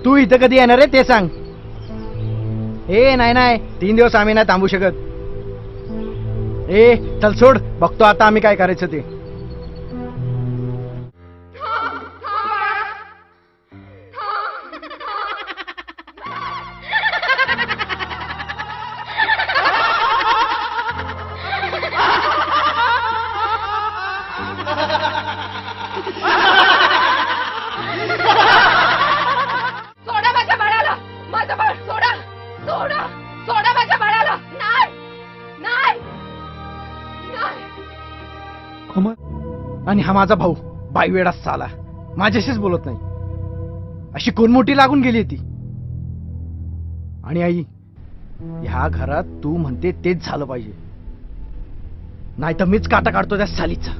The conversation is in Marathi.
तू इथं कधी येणार आहे ते सांग. ए नाही नाही, 3 दिवस आम्ही नाही थांबू शकत. ए चल सोड, बघतो आता आम्ही काय करायचं ते. सोडा माझ्या बाळाला, माझं बाळ सोडा, सोडा, सोडा माझ्या बाळाला. नाही नाही नाही. आणि हा माझा भाऊ बायवेडा साला माझ्याशीच बोलत नाही. अशी कोण मोठी लागून गेली ती. आणि आई, ह्या घरात तू म्हणते तेच झालं पाहिजे, नाही तर मीच काटा काढतो त्या सालीचा.